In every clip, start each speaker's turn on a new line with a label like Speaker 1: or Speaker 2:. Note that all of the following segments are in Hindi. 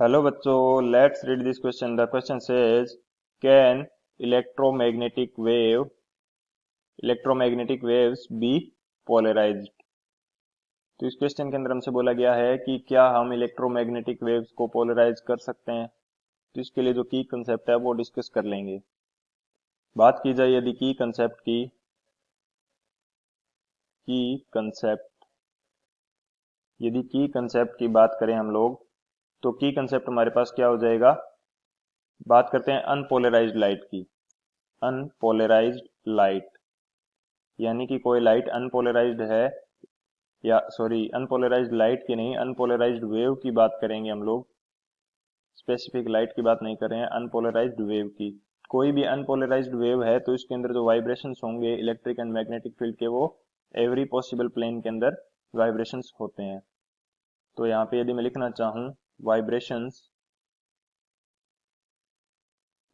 Speaker 1: Hello बच्चों, let's read this question. The question says, can electromagnetic wave electromagnetic waves be polarized? तो इस क्वेश्चन के अंदर हमसे बोला गया है कि क्या हम इलेक्ट्रोमैग्नेटिक वेव्स को पोलराइज कर सकते हैं। तो इसके लिए जो की कंसेप्ट है वो डिस्कस कर लेंगे। बात की जाए यदि की कंसेप्ट यदि की कंसेप्ट की बात करें हम लोग, तो की कंसेप्ट हमारे पास क्या हो जाएगा। बात करते हैं अनपोलराइज्ड लाइट की। अनपोलराइज्ड लाइट यानी कि कोई लाइट अनपोलराइज्ड है, या सॉरी अनपोलराइज्ड लाइट की नहीं, अनपोलराइज्ड वेव की बात करेंगे हम लोग। स्पेसिफिक लाइट की बात नहीं कर रहे हैं, अनपोलराइज्ड वेव की। कोई भी अनपोलराइज्ड वेव है तो इसके अंदर जो वाइब्रेशंस होंगे इलेक्ट्रिक एंड मैग्नेटिक फील्ड के, वो एवरी पॉसिबल प्लेन के अंदर वाइब्रेशंस होते हैं। तो यहाँ पे यदि मैं लिखना चाहूँ vibrations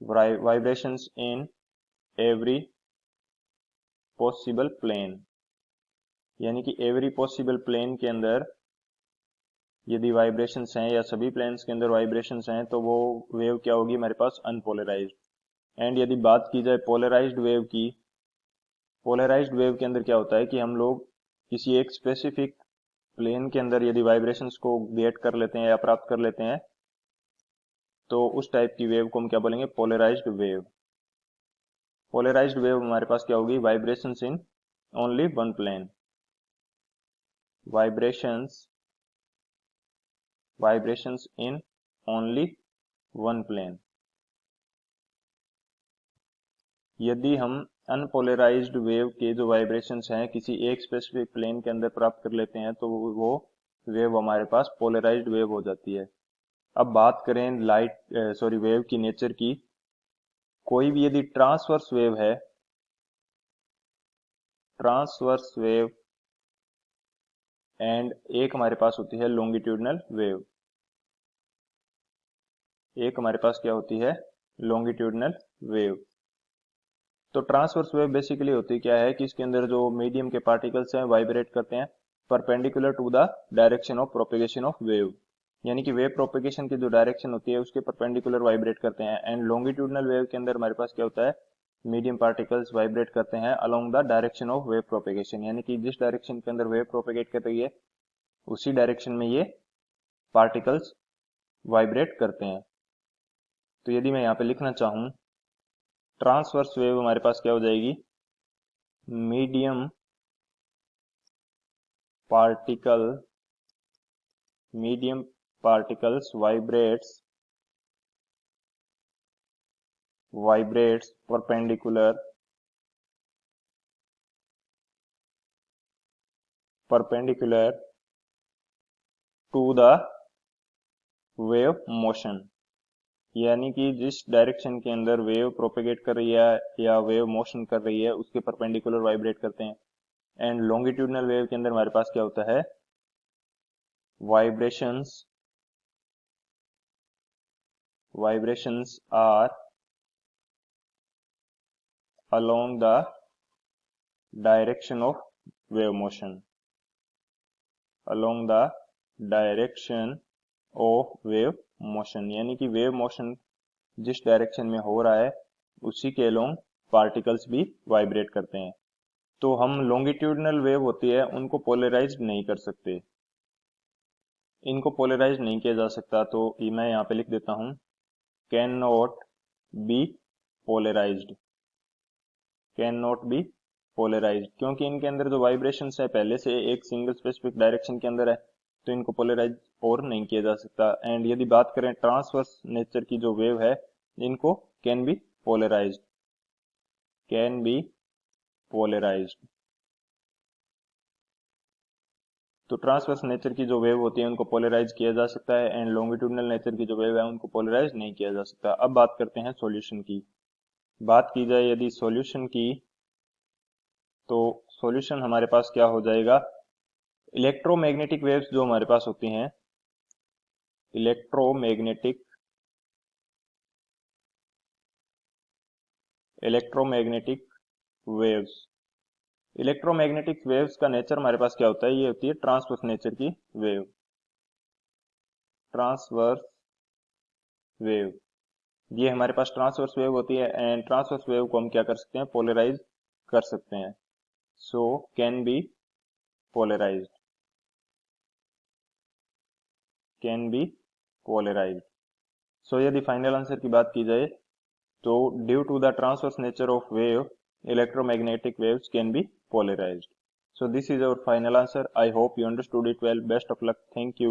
Speaker 1: vibrations in every possible plane, यानी कि एवरी पॉसिबल प्लेन के अंदर यदि वाइब्रेशंस हैं या सभी प्लेन्स के अंदर वाइब्रेशंस हैं तो वो वेव क्या होगी हमारे पास, अनपोलराइज्ड। एंड यदि बात की जाए पोलराइज्ड वेव की, पोलराइज्ड वेव के अंदर क्या होता है कि हम लोग किसी एक स्पेसिफिक प्लेन के अंदर यदि वाइब्रेशंस को गेट कर लेते हैं या प्राप्त कर लेते हैं तो उस टाइप की वेव को हम क्या बोलेंगे, पोलराइज्ड वेव। पोलराइज्ड वेव हमारे पास क्या होगी, vibrations in only one plane, vibrations vibrations in only one plane. यदि हम अनपोलराइज्ड वेव के जो वाइब्रेशंस हैं किसी एक स्पेसिफिक प्लेन के अंदर प्राप्त कर लेते हैं तो वो वेव हमारे पास पोलराइज्ड वेव हो जाती है। अब बात करें वेव की नेचर की। कोई भी यदि ट्रांसवर्स वेव एंड एक हमारे पास होती है लॉन्गिट्यूडनल वेव, एक हमारे पास क्या होती है, लॉन्गिट्यूडनल वेव। तो ट्रांसवर्स वेव बेसिकली होती क्या है कि इसके अंदर जो मीडियम के पार्टिकल्स हैं वाइब्रेट करते हैं perpendicular to the direction of propagation of wave, यानी कि वेव प्रोपेगेशन की जो डायरेक्शन होती है उसके परपेंडिकुलर वाइब्रेट करते हैं। एंड लॉन्गिट्यूडनल वेव के अंदर हमारे पास क्या होता है, मीडियम पार्टिकल्स वाइब्रेट करते हैं along the direction of wave propagation, यानी कि जिस डायरेक्शन के अंदर वेव प्रोपेगेट कर रही है उसी डायरेक्शन में ये पार्टिकल्स वाइब्रेट करते हैं। तो यदि मैं यहाँ पे लिखना चाहूँ ट्रांसवर्स वेव हमारे पास क्या हो जाएगी, medium particle medium particles vibrates perpendicular to the wave motion, यानी कि जिस डायरेक्शन के अंदर वेव प्रोपेगेट कर रही है या वेव मोशन कर रही है उसके परपेंडिकुलर वाइब्रेट करते हैं। एंड लॉन्गिट्यूडनल वेव के अंदर हमारे पास क्या होता है, vibrations vibrations are along the direction of wave motion, along the direction of wave motion, यानी कि वेव मोशन जिस डायरेक्शन में हो रहा है उसी के अलोंग पार्टिकल्स भी वाइब्रेट करते हैं। तो हम लॉन्गिट्यूडनल वेव होती है उनको पोलराइज नहीं कर सकते, इनको पोलराइज नहीं किया जा सकता। तो ये मैं यहाँ पे लिख देता हूँ, can not be polarised, can not be polarise, क्योंकि इनके अंदर जो वाइब्रेशंस है पहले से एक सिंगल स्पेसिफिक डायरेक्शन के अंदर है तो इनको पोलराइज और नहीं किया जा सकता। एंड यदि बात करें ट्रांसवर्स नेचर की जो वेव है इनको can be polarise, can be polarise. तो ट्रांसवर्स नेचर की जो वेव होती है उनको पोलराइज किया जा सकता है एंड लॉन्गिट्यूडनल नेचर की जो वेव है उनको पोलराइज नहीं किया जा सकता। अब बात करते हैं सॉल्यूशन की। बात की जाए यदि सॉल्यूशन की, तो सॉल्यूशन हमारे पास क्या हो जाएगा, इलेक्ट्रोमैग्नेटिक वेव्स जो हमारे पास होती हैं, electromagnetic electromagnetic waves electromagnetic waves का नेचर हमारे पास क्या होता है, ये होती है ट्रांसवर्स नेचर की वेव, ट्रांसवर्स वेव। ये हमारे पास ट्रांसवर्स वेव होती है एंड ट्रांसवर्स वेव को हम क्या कर सकते हैं, पोलराइज कर सकते हैं। So can be polarised, can be polarized. So यदि फाइनल आंसर की बात की जाए तो due to the transverse nature of wave electromagnetic waves can be polarized. So this is our final answer. I hope you understood it well. Best of luck. Thank you.